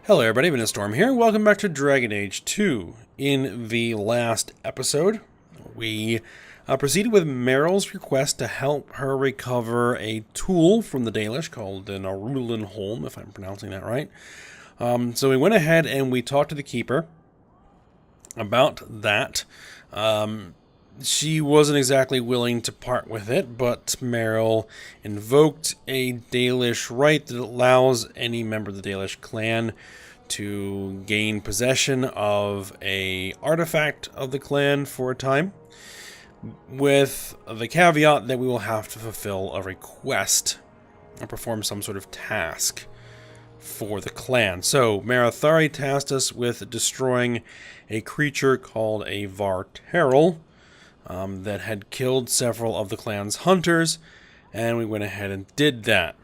Hello everybody, Been a Storm here. Welcome back to Dragon Age 2. In the last episode, we proceeded with Meryl's request to help her recover a tool from the Dalish called an Aveline Holm, if I'm pronouncing that right. So we went ahead and we talked to the Keeper about that. She wasn't exactly willing to part with it, but Meryl invoked a Dalish right that allows any member of the Dalish clan to gain possession of a artifact of the clan for a time, with the caveat that we will have to fulfill a request or perform some sort of task for the clan. So Marathari tasked us with destroying a creature called a Varteril, that had killed several of the clan's hunters, and we went ahead and did that.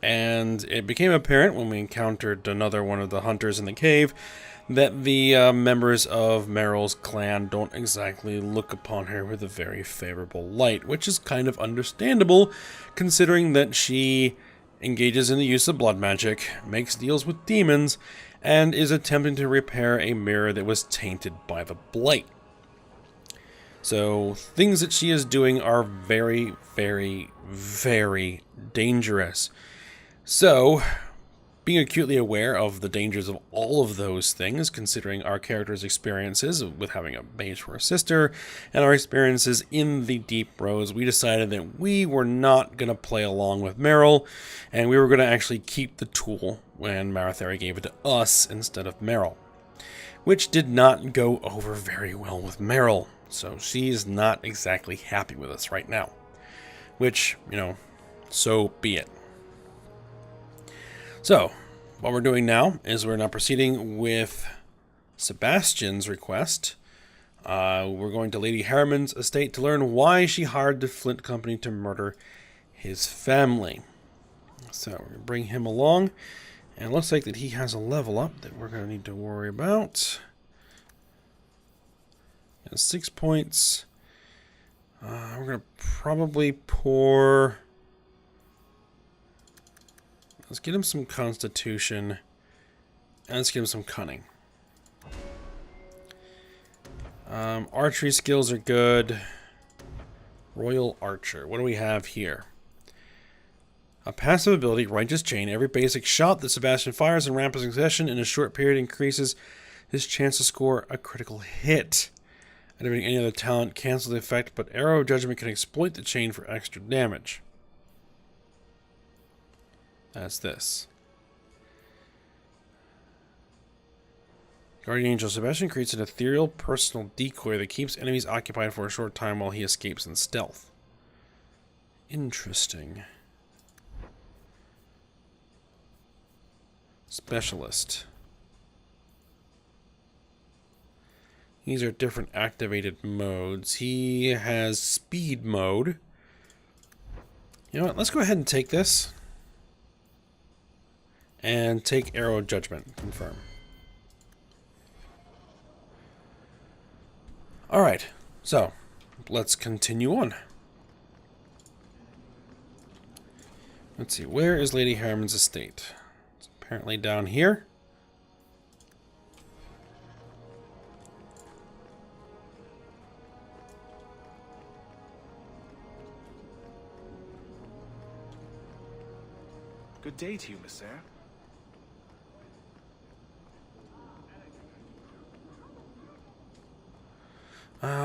And it became apparent when we encountered another one of the hunters in the cave that the members of Meryl's clan don't exactly look upon her with a very favorable light, which is kind of understandable considering that she engages in the use of blood magic, makes deals with demons, and is attempting to repair a mirror that was tainted by the blight. So, things that she is doing are very, very, very dangerous. So, being acutely aware of the dangers of all of those things, considering our character's experiences with having a mage for a sister, and our experiences in the Deep Rose, we decided that we were not going to play along with Meryl, and we were going to actually keep the tool when Marathari gave it to us instead of Meryl. Which did not go over very well with Meryl. So she's not exactly happy with us right now. Which, so be it. So, what we're doing now is we're now proceeding with Sebastian's request. We're going to Lady Harriman's estate to learn why she hired the Flint Company to murder his family. So, we're going to bring him along. And it looks like that he has a level up that we're going to need to worry about. 6 points. We're going to probably pour... Let's get him some Constitution. And let's get him some Cunning. Archery skills are good. Royal Archer. What do we have here? A passive ability, Righteous Chain. Every basic shot that Sebastian fires in rapid succession in a short period increases his chance to score a critical hit. Activating any other talent cancels the effect, but Arrow of Judgment can exploit the chain for extra damage. That's this. Guardian Angel. Sebastian creates an ethereal personal decoy that keeps enemies occupied for a short time while he escapes in stealth. Interesting. Specialist. These are different activated modes. He has speed mode. You know what? Let's go ahead and take this. And take Arrow of Judgment. Confirm. Alright. So, let's continue on. Let's see. Where is Lady Harriman's estate? It's apparently down here. Good day to you, Miss Sarah.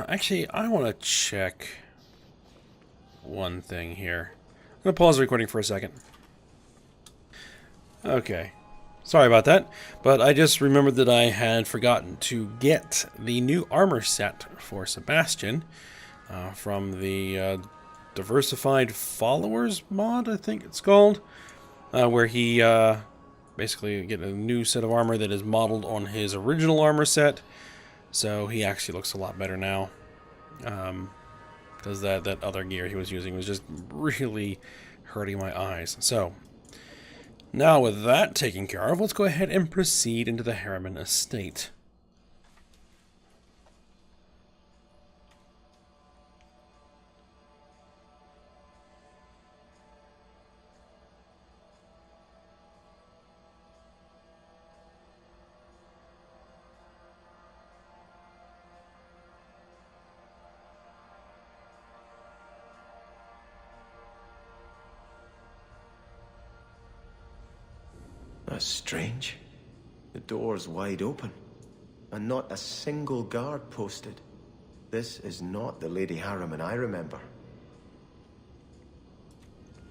Actually, I want to check one thing here. I'm going to pause the recording for a second. Okay. Sorry about that, but I just remembered that I had forgotten to get the new armor set for Sebastian from the Diversified Followers mod, I think it's called. Where he basically get a new set of armor that is modeled on his original armor set. So he actually looks a lot better now. Because that other gear he was using was just really hurting my eyes. So, now with that taken care of, let's go ahead and proceed into the Harriman estate. That's strange. The door's wide open, and not a single guard posted. This is not the Lady Harriman I remember.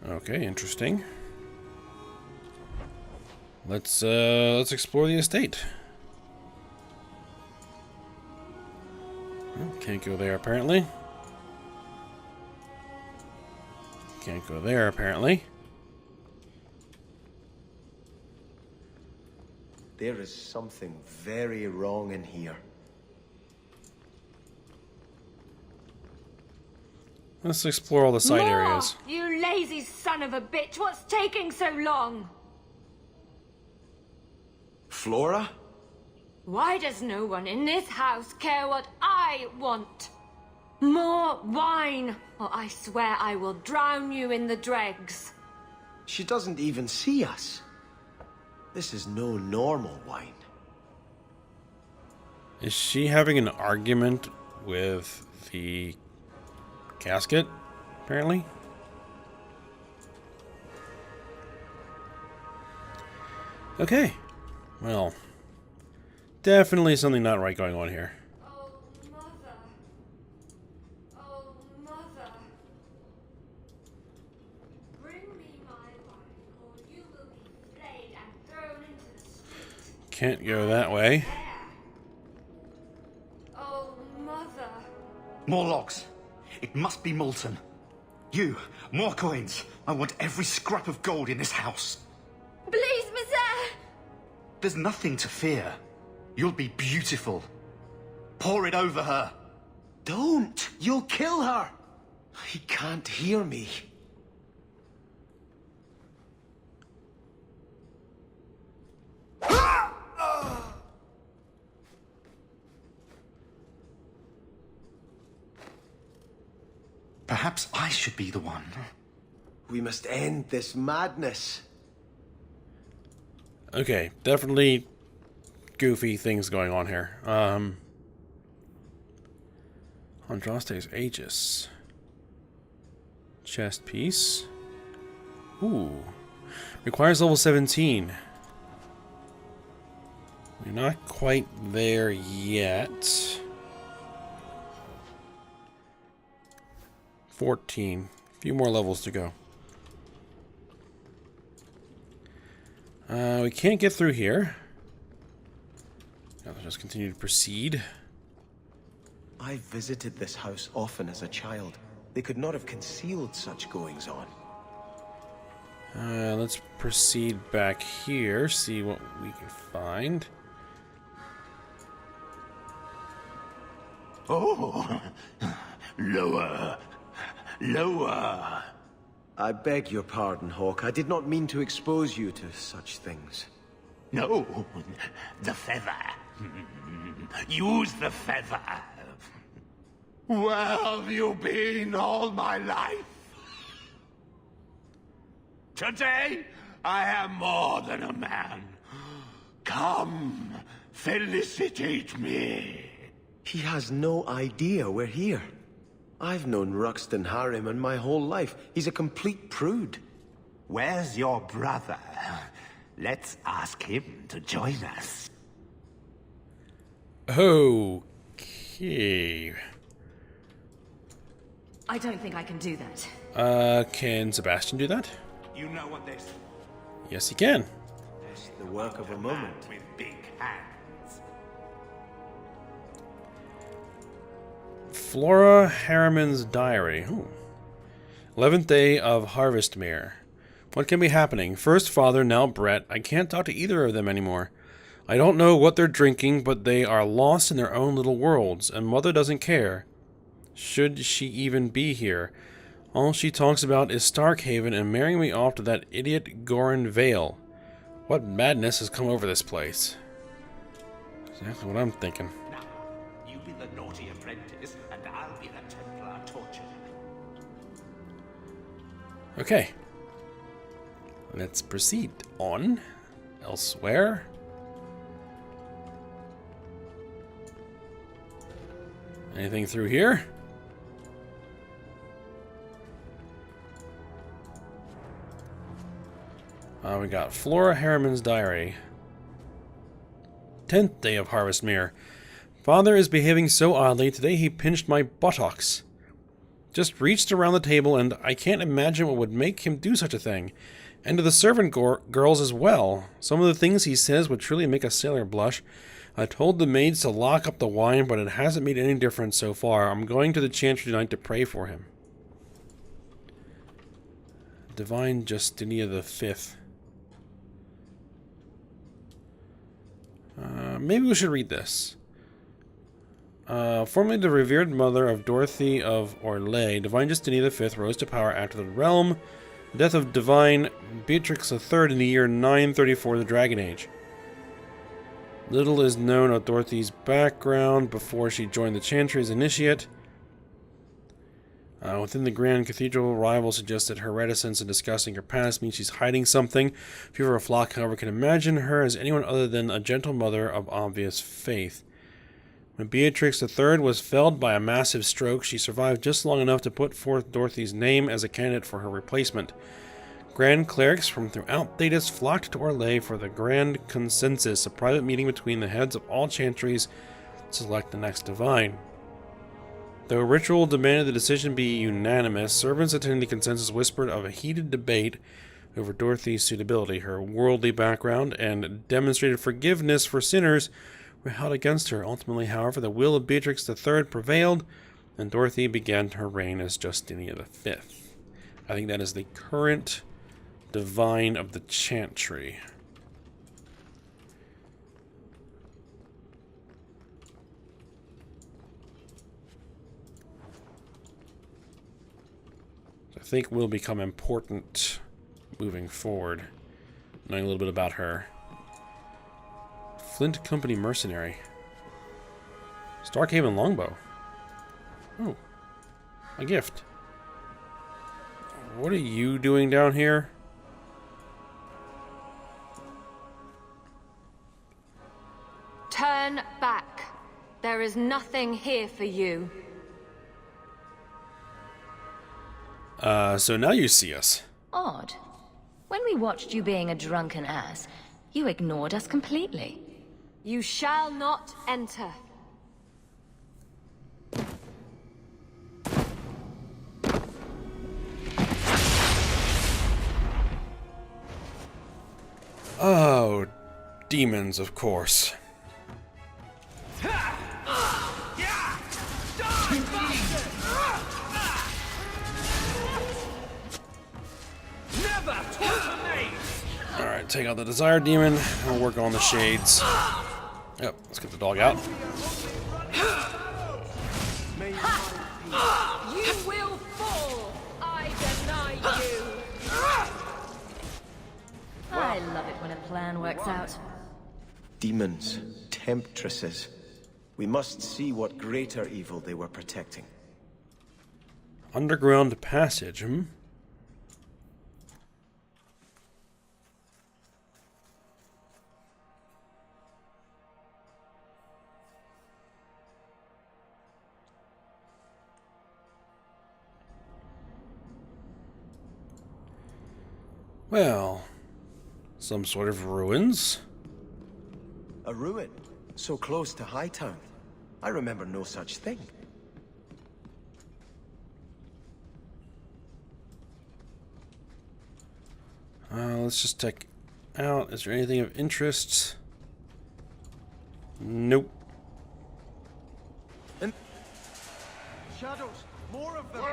Okay, interesting. Let's explore the estate. Well, can't go there apparently. Can't go there apparently. There is something very wrong in here. Let's explore all the side More! areas. You lazy son of a bitch! What's taking so long? Flora? Why does no one in this house care what I want? More wine, or I swear I will drown you in the dregs. She doesn't even see us. This is no normal wine. Is she having an argument with the casket, apparently? Okay. Well, definitely something not right going on here. Oh, mother. Oh, mother. Bring me my wine, or you will be flayed and thrown into the street. Can't go that way. Oh, mother. More logs. It must be molten. You, more coins. I want every scrap of gold in this house. Please, monsieur. There's nothing to fear. You'll be beautiful. Pour it over her. Don't! You'll kill her! He can't hear me. Perhaps I should be the one. We must end this madness. Okay, definitely goofy things going on here. Andraste's Aegis. Chest piece. Ooh. Requires level 17. We're not quite there yet. 14. A few more levels to go. We can't get through here. Let's just continue to proceed. I visited this house often as a child. They could not have concealed such goings on. Let's proceed back here, see what we can find. Oh, lower, lower. I beg your pardon, Hawk. I did not mean to expose you to such things. No, the feather. Use the feather. Where have you been all my life? Today, I am more than a man. Come, felicitate me. He has no idea we're here. I've known Ruxton Harriman my whole life. He's a complete prude. Where's your brother? Let's ask him to join us. Okay. I don't think I can do that. Can Sebastian do that? You know what they say. Yes, he can. It's the work of a moment. With big hands. Flora Harriman's diary. Ooh. 11th day of Harvestmere. What can be happening? First Father, now Brett. I can't talk to either of them anymore. I don't know what they're drinking, but they are lost in their own little worlds, and Mother doesn't care. Should she even be here? All she talks about is Starkhaven and marrying me off to that idiot Goran Vale. What madness has come over this place? Exactly what I'm thinking. Now, you be the naughty apprentice, and I'll be the Templar torturer. Okay. Let's proceed on. Elsewhere. Anything through here? We got Flora Harriman's diary. 10th day of Harvestmere. Father is behaving so oddly. Today he pinched my buttocks. Just reached around the table, and I can't imagine what would make him do such a thing. And to the servant girls as well. Some of the things he says would truly make a sailor blush. I told the maids to lock up the wine, but it hasn't made any difference so far. I'm going to the Chantry tonight to pray for him. Divine Justinia V. Maybe we should read this. Formerly the revered mother of Dorothy of Orlais, Divine Justinia V rose to power after the realm. The death of Divine Beatrix III in the year 934 of the Dragon Age. Little is known of Dorothy's background before she joined the Chantry as initiate. Within the Grand Cathedral, rivals suggest that her reticence in discussing her past means she's hiding something. Few of her flock, however, can imagine her as anyone other than a gentle mother of obvious faith. When Beatrix III was felled by a massive stroke, she survived just long enough to put forth Dorothy's name as a candidate for her replacement. Grand clerics from throughout Thedas flocked to Orlais for the Grand Consensus, a private meeting between the heads of all chantries to select the next divine. Though ritual demanded the decision be unanimous, servants attending the consensus whispered of a heated debate over Dorothy's suitability. Her worldly background and demonstrated forgiveness for sinners were held against her. Ultimately, however, the will of Beatrix III prevailed, and Dorothy began her reign as Justinia V. I think that is the current divine of the Chantry. I think will become important moving forward, knowing a little bit about her. Flint Company Mercenary. Starkhaven Longbow. Oh, a gift. What are you doing down here? Turn back. There is nothing here for you. So now you see us. Odd. When we watched you being a drunken ass, you ignored us completely. You shall not enter. Oh, demons, of course. Alright, take out the Desire Demon, and we'll work on the Shades. Yep, let's get the dog out. You will fall! I deny you! I love it when a plan works out. Demons, temptresses. We must see what greater evil they were protecting. Underground passage, Well, some sort of ruins. A ruin? So close to Hightown? I remember no such thing. Let's just check out. Is there anything of interest? Nope. Shadows! More of them!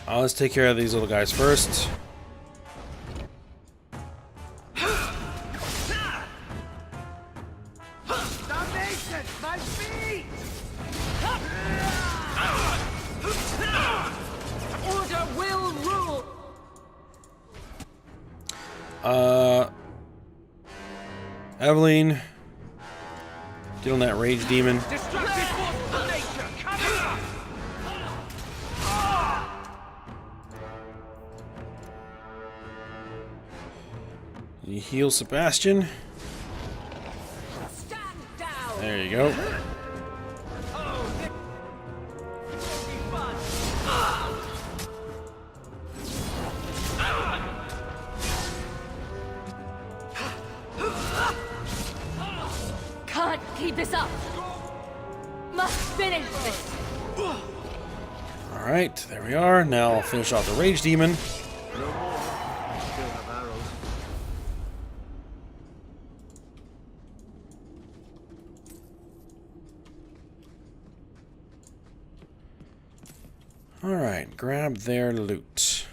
Let's take care of these little guys first. Damnation! My feet! Order will rule! Aveline, get on that rage demon. Destructive force of nature! Come here! You heal Sebastian. Stand down! There you go. this. Alright, there we are. Now I'll finish off the Rage Demon. No more. Still have arrows. Alright, grab their loot.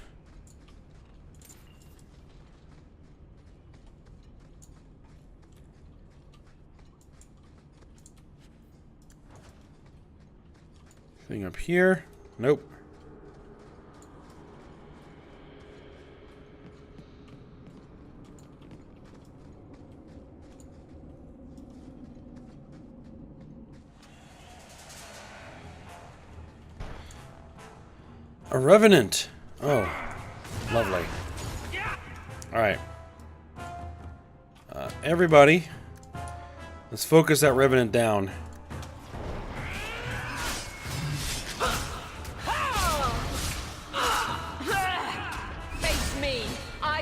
Thing up here? Nope. A Revenant. Oh, lovely. Alright. Everybody, let's focus that Revenant down. Face me. I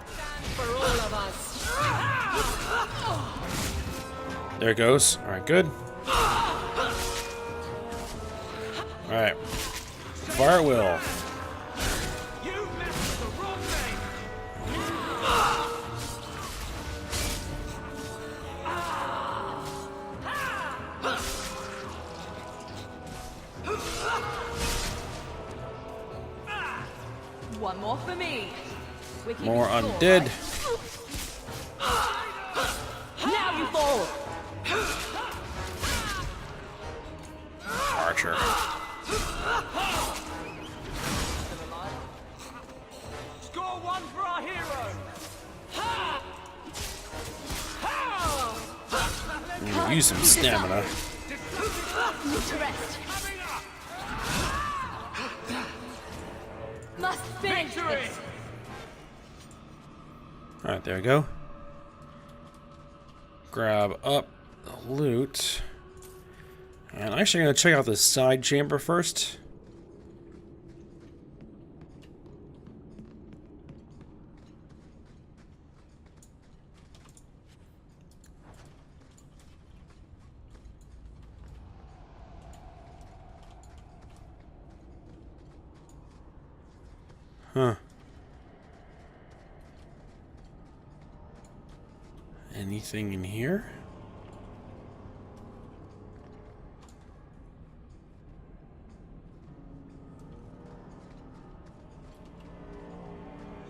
stand for all of us. There it goes. Alright, good. Alright. Fire at will. You messed with the wrong thing! One more for me. We're keeping More score, undead. right? Now you fall. Archer. Score one for our hero! Use some stamina. Need to rest. Must finish this. Alright, there we go. Grab up the loot. And I'm actually going to check out this side chamber first. Huh. Anything in here?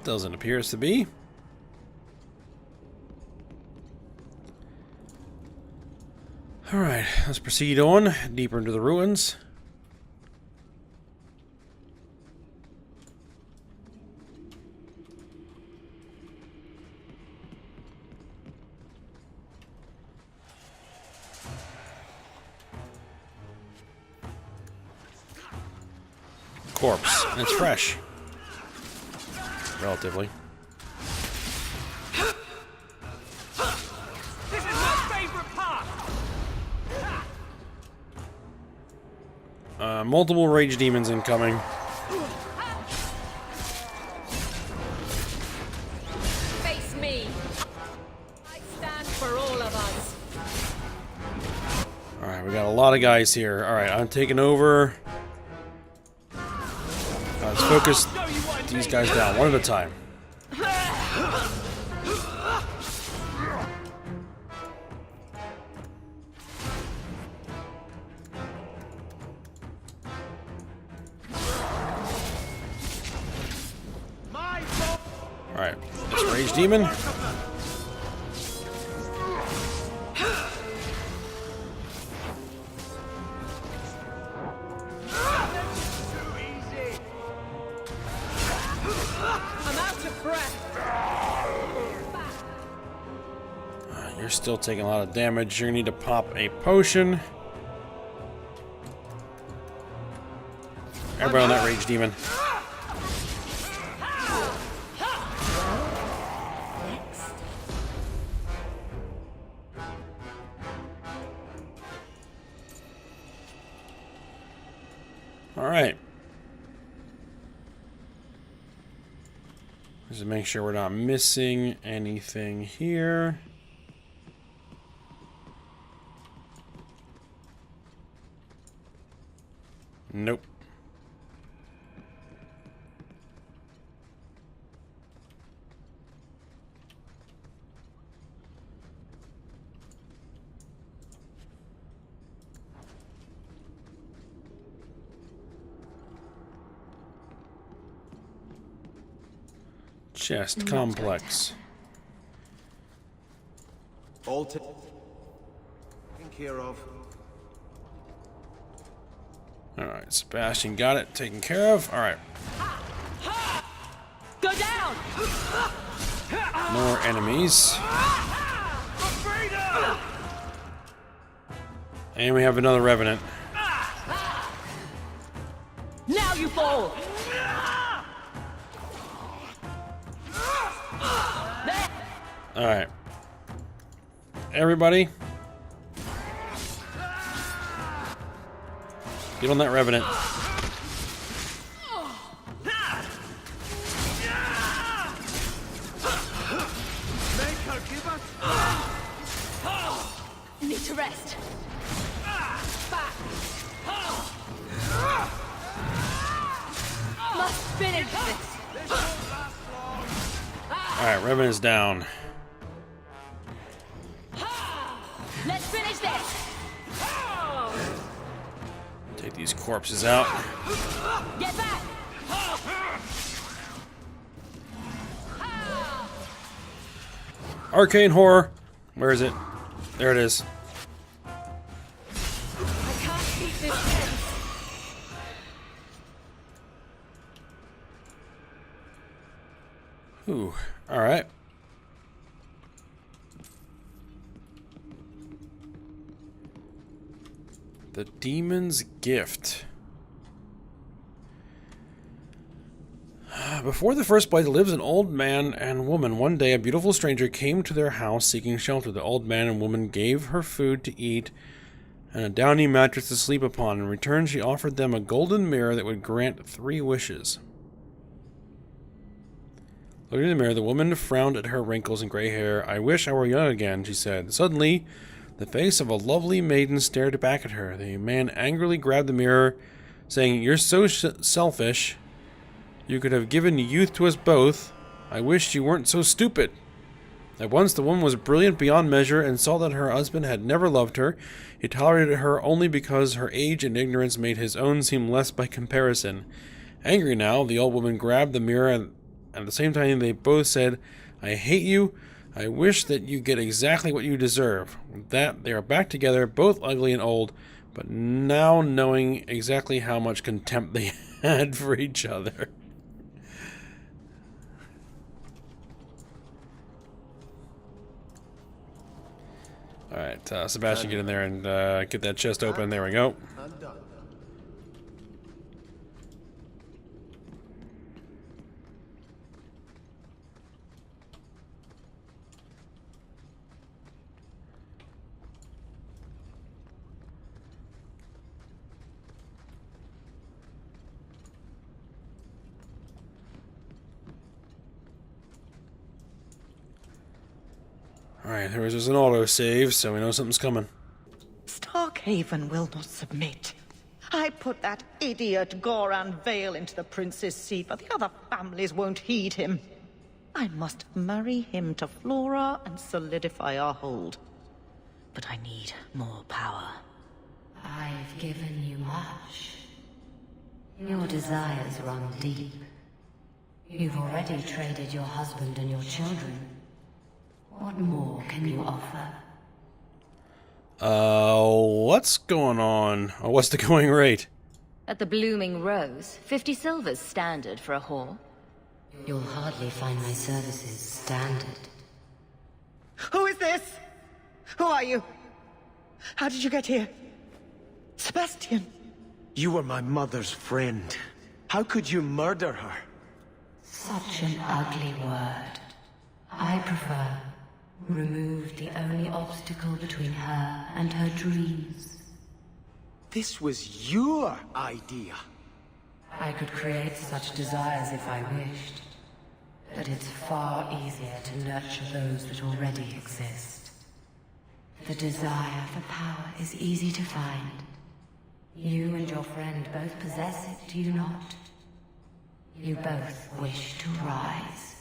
Doesn't appear to be. Alright, let's proceed on deeper into the ruins. Corpse, and it's fresh. Relatively. This is my favorite part! Multiple rage demons incoming. Face me. I stand for all of us. Alright, we got a lot of guys here. Alright, I'm taking over. Let's focus these guys down, one at a time. Alright, this rage demon. I'm out of breath. You're still taking a lot of damage. You're gonna need to pop a potion. Everybody on that rage demon. Alright. Just to make sure we're not missing anything here. Nope. Chest complex. All taken care of. Alright, Sebastian got it taken care of. Alright. Go down! More enemies. And we have another Revenant. Now you fall! Alright. Everybody. Get on that Revenant. Need to rest. Must finish this. Alright, Revenant's down. Let's finish this. Take these corpses out. Get back. Arcane Horror. Where is it? There it is. I can't keep this tense. Ooh. Alright. The Demon's Gift. Before the First Blight lives an old man and woman. One day, a beautiful stranger came to their house seeking shelter. The old man and woman gave her food to eat and a downy mattress to sleep upon. In return, she offered them a golden mirror that would grant 3 wishes. Looking in the mirror, the woman frowned at her wrinkles and gray hair. "I wish I were young again," she said. Suddenly, the face of a lovely maiden stared back at her. The man angrily grabbed the mirror, saying, "You're so selfish. You could have given youth to us both. I wish you weren't so stupid." At once the woman was brilliant beyond measure and saw that her husband had never loved her. He tolerated her only because her age and ignorance made his own seem less by comparison. Angry now, the old woman grabbed the mirror and at the same time they both said, "I hate you. I wish that you get exactly what you deserve." With that, they are back together, both ugly and old, but now knowing exactly how much contempt they had for each other. Alright, Sebastian, get in there and get that chest open. There we go. I'm done. Alright, there was just an auto-save, so we know something's coming. Starkhaven will not submit. I put that idiot Goran Vale into the prince's seat, but the other families won't heed him. I must marry him to Flora and solidify our hold. But I need more power. I've given you much. Your desires run deep. You've already traded your husband and your children. What more can you offer? What's going on? Or what's the going rate? At the Blooming Rose, 50 silvers standard for a whore. You'll hardly find my services standard. Who is this? Who are you? How did you get here? Sebastian! You were my mother's friend. How could you murder her? Such an ugly word. I prefer remove the only obstacle between her and her dreams. This was your idea. I could create such desires if I wished, but it's far easier to nurture those that already exist. The desire for power is easy to find. You and your friend both possess it, do you not? You both wish to rise.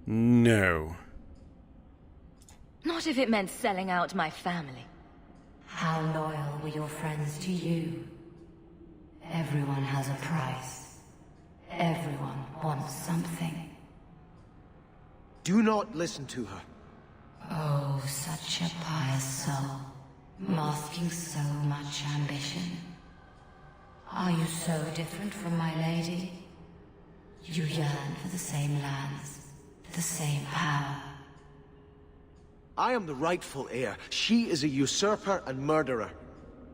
No. Not if it meant selling out my family. How loyal were your friends to you? Everyone has a price. Everyone wants something. Do not listen to her. Oh, such a pious soul, masking so much ambition. Are you so different from my lady? You yearn for the same lands, the same power. I am the rightful heir. She is a usurper and murderer.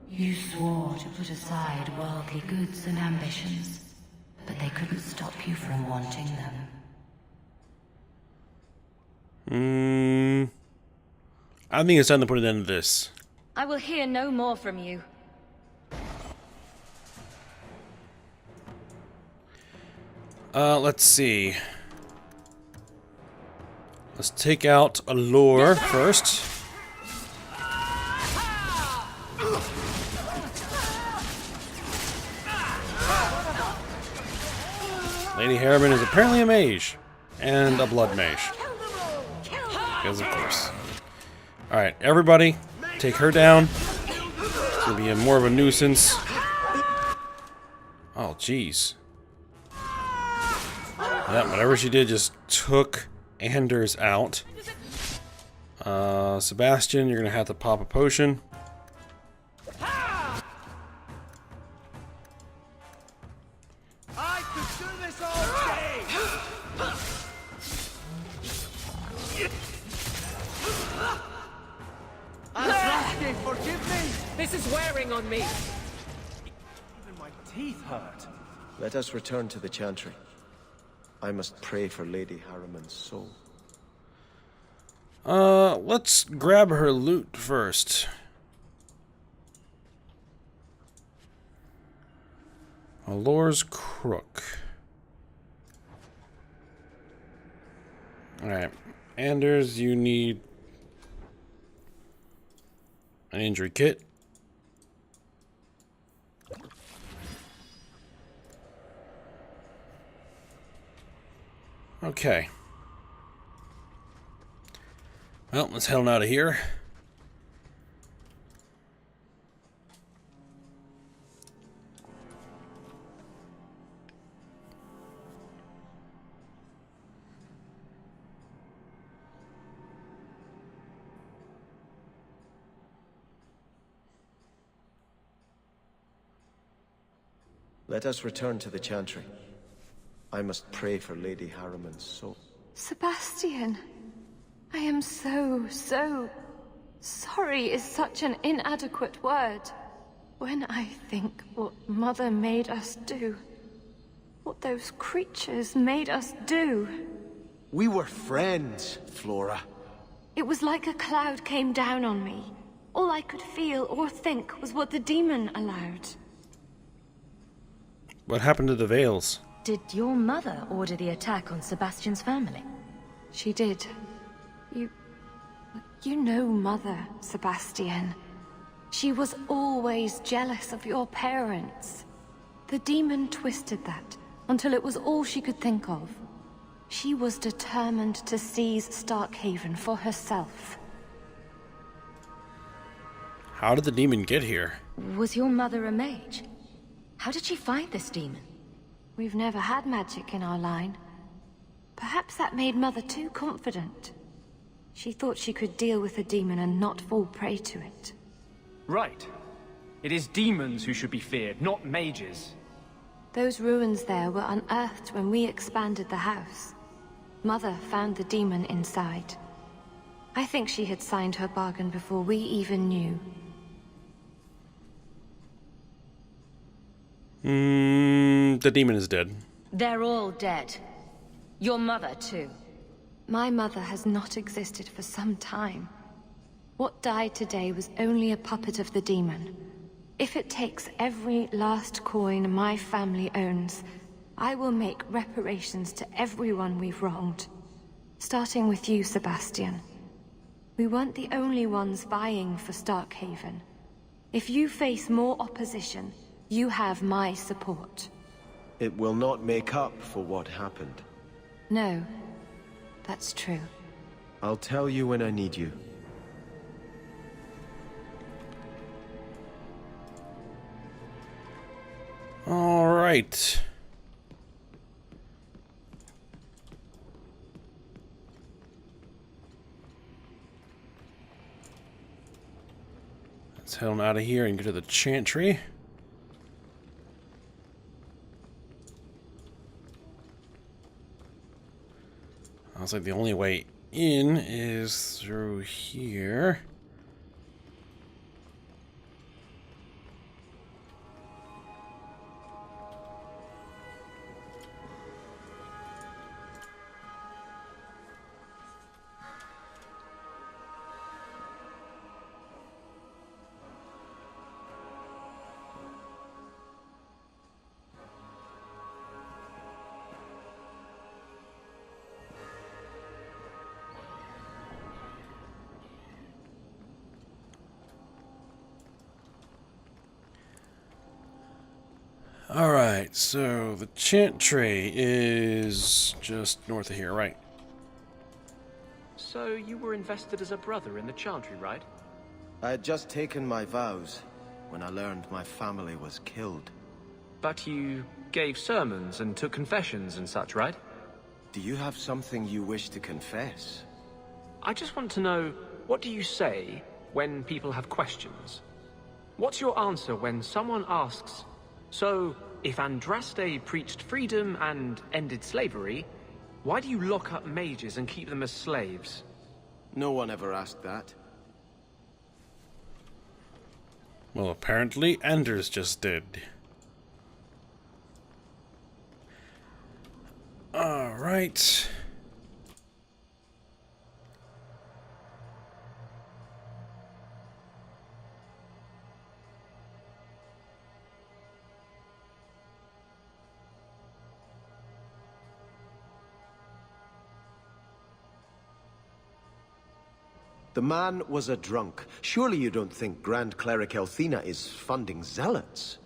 You swore to put aside worldly goods and ambitions, but they couldn't stop you from wanting them. I think it's time to put an end to this. I will hear no more from you. Let's see. Let's take out Allure first. Lady Harriman is apparently a mage. And a blood mage. Because of course. Alright, everybody, take her down. It's gonna be more of a nuisance. Oh, jeez. Yeah, whatever she did just took Anders out. Sebastian, you're gonna have to pop a potion. I could do this all day! Asking, forgive me! This is wearing on me. Even my teeth hurt. Let us return to the Chantry. I must pray for Lady Harriman's soul. Let's grab her loot first. Allure's Crook. Alright. Anders, you need an injury kit. Okay. Well, let's head on out of here. Let us return to the Chantry. I must pray for Lady Harriman's soul. Sebastian, I am so sorry is such an inadequate word. When I think what Mother made us do, what those creatures made us do. We were friends, Flora. It was like a cloud came down on me. All I could feel or think was what the demon allowed. What happened to the Veils? Did your mother order the attack on Sebastian's family? She did. You know Mother, Sebastian. She was always jealous of your parents. The demon twisted that until it was all she could think of. She was determined to seize Starkhaven for herself. How did the demon get here? Was your mother a mage? How did she find this demon? We've never had magic in our line. Perhaps that made Mother too confident. She thought she could deal with the demon and not fall prey to it. Right. It is demons who should be feared, not mages. Those ruins there were unearthed when we expanded the house. Mother found the demon inside. I think she had signed her bargain before we even knew. The demon is dead. They're all dead. Your mother, too. My mother has not existed for some time. What died today was only a puppet of the demon. If it takes every last coin my family owns, I will make reparations to everyone we've wronged. Starting with you, Sebastian. We weren't the only ones vying for Starkhaven. If you face more opposition, you have my support. It will not make up for what happened. No, that's true. I'll tell you when I need you. All right. Let's head on out of here and go to the Chantry. Looks like the only way in is through here. Alright, so the Chantry is just north of here, right? So you were invested as a brother in the Chantry, right? I had just taken my vows when I learned my family was killed. But you gave sermons and took confessions and such, right? Do you have something you wish to confess? I just want to know, what do you say when people have questions? What's your answer when someone asks, so, if Andraste preached freedom and ended slavery, why do you lock up mages and keep them as slaves? No one ever asked that. Well, apparently Anders just did. Alright. The man was a drunk. Surely you don't think Grand Cleric Elthina is funding zealots?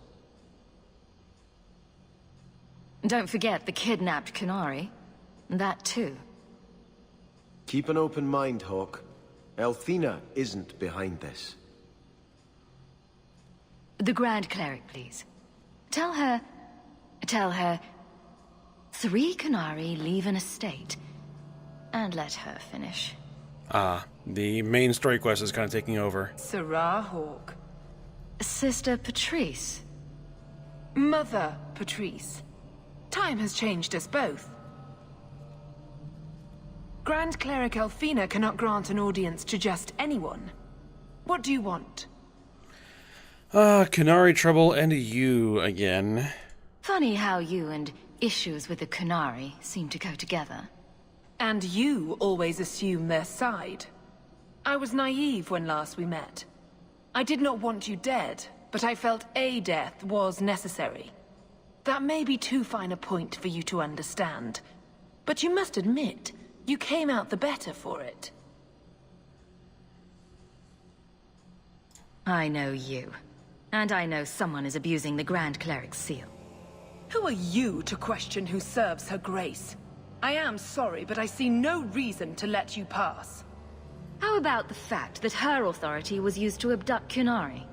Don't forget the kidnapped Qunari. That too. Keep an open mind, Hawk. Elthina isn't behind this. The Grand Cleric, please. Tell her... 3 Qunari leave an estate. And let her finish. The main story quest is kind of taking over. Sarah Hawk. Sister Patrice. Mother Patrice. Time has changed us both. Grand Cleric Elthina cannot grant an audience to just anyone. What do you want? Qunari trouble and you again. Funny how you and issues with the Qunari seem to go together. And you always assume their side. I was naive when last we met. I did not want you dead, but I felt a death was necessary. That may be too fine a point for you to understand. But you must admit, you came out the better for it. I know you. And I know someone is abusing the Grand Cleric's seal. Who are you to question who serves her grace? I am sorry, but I see no reason to let you pass. How about the fact that her authority was used to abduct Qunari?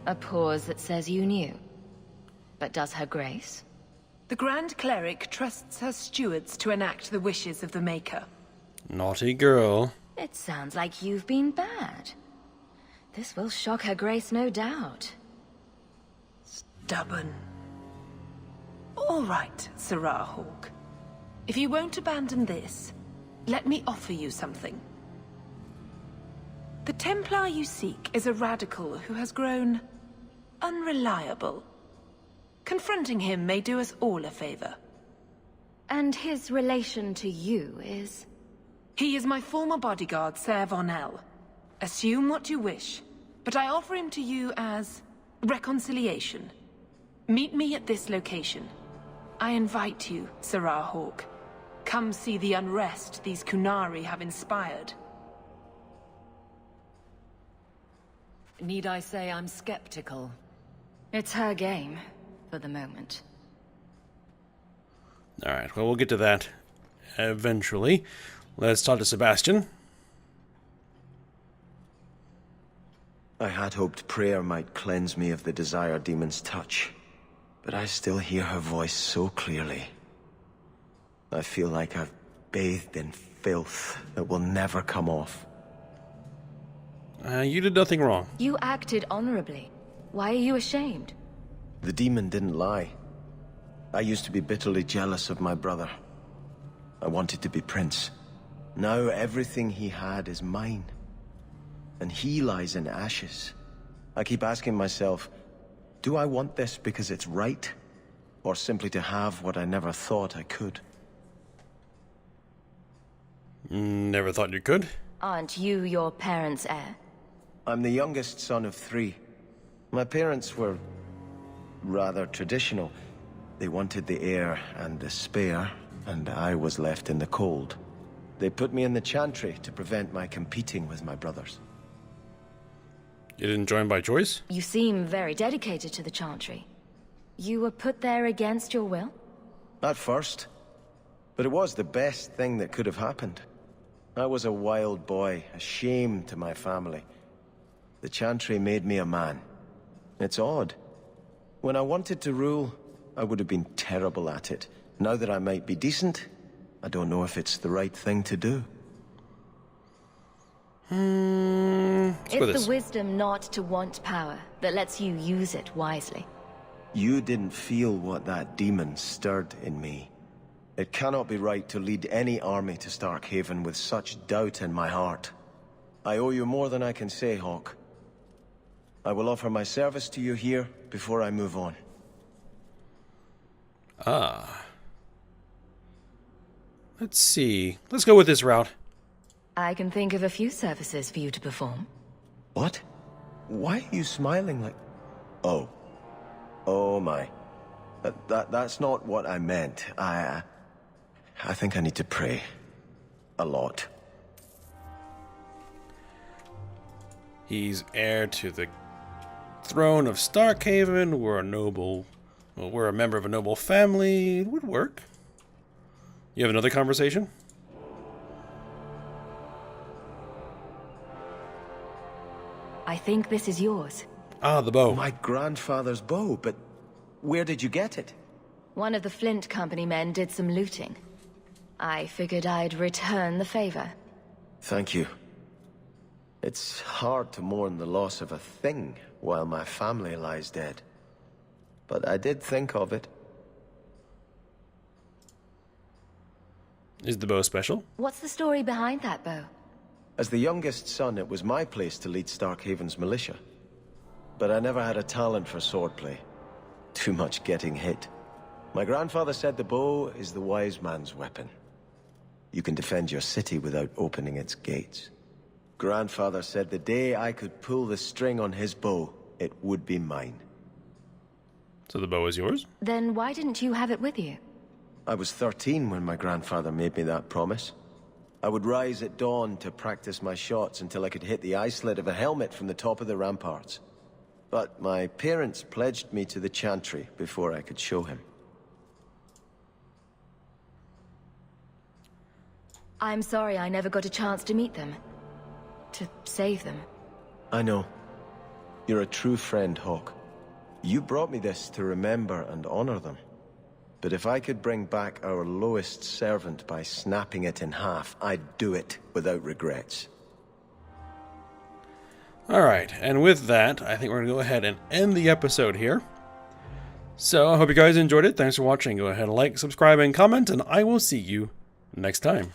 A pause that says you knew. But does her grace? The Grand Cleric trusts her stewards to enact the wishes of the Maker. Naughty girl. It sounds like you've been bad. This will shock her grace, no doubt. Stubborn. All right, Sarah Hawk. If you won't abandon this, let me offer you something. The Templar you seek is a radical who has grown unreliable. Confronting him may do us all a favor. And his relation to you is? He is my former bodyguard, Ser Von El. Assume what you wish, but I offer him to you as reconciliation. Meet me at this location. I invite you, Sarah Hawk. come see the unrest these Kunari have inspired. Need I say I'm skeptical? It's her game, for the moment. Alright, well, we'll get to that eventually. Let's talk to Sebastian. I had hoped prayer might cleanse me of the Desire Demon's touch, but I still hear her voice so clearly. I feel like I've bathed in filth that will never come off. You did nothing wrong. You acted honorably. Why are you ashamed? The demon didn't lie. I used to be bitterly jealous of my brother. I wanted to be Prince. Now everything he had is mine. And he lies in ashes. I keep asking myself, do I want this because it's right? Or simply to have what I never thought I could? Never thought you could. Aren't you your parents' heir? I'm the youngest son of 3. My parents were rather traditional. They wanted the heir and the spare, and I was left in the cold. They put me in the Chantry to prevent my competing with my brothers. You didn't join by choice? You seem very dedicated to the Chantry. You were put there against your will? At first. But it was the best thing that could have happened. I was a wild boy, a shame to my family. The Chantry made me a man. It's odd. When I wanted to rule, I would have been terrible at it. Now that I might be decent, I don't know if it's the right thing to do. It's the wisdom not to want power that lets you use it wisely. You didn't feel what that demon stirred in me. It cannot be right to lead any army to Starkhaven with such doubt in my heart. I owe you more than I can say, Hawk. I will offer my service to you here before I move on. Ah. Let's see. Let's go with this route. I can think of a few services for you to perform. What? Why are you smiling like... Oh. Oh my. That's not what I meant. I think I need to pray. A lot. He's heir to the throne of Starkhaven. We're a noble... Well, we're a member of a noble family. It would work. You have another conversation? I think this is yours. Ah, the bow. My grandfather's bow, but where did you get it? One of the Flint Company men did some looting. I figured I'd return the favor. Thank you. It's hard to mourn the loss of a thing while my family lies dead. But I did think of it. Is the bow special? What's the story behind that bow? As the youngest son, it was my place to lead Starkhaven's militia. But I never had a talent for swordplay. Too much getting hit. My grandfather said the bow is the wise man's weapon. You can defend your city without opening its gates. Grandfather said the day I could pull the string on his bow, it would be mine. So the bow is yours? Then why didn't you have it with you? I was 13 when my grandfather made me that promise. I would rise at dawn to practice my shots until I could hit the eye slit of a helmet from the top of the ramparts. But my parents pledged me to the Chantry before I could show him. I'm sorry I never got a chance to meet them. To save them. I know. You're a true friend, Hawk. You brought me this to remember and honor them. But if I could bring back our lowest servant by snapping it in half, I'd do it without regrets. Alright, and with that, I think we're going to go ahead and end the episode here. So, I hope you guys enjoyed it. Thanks for watching. Go ahead and like, subscribe, and comment, and I will see you next time.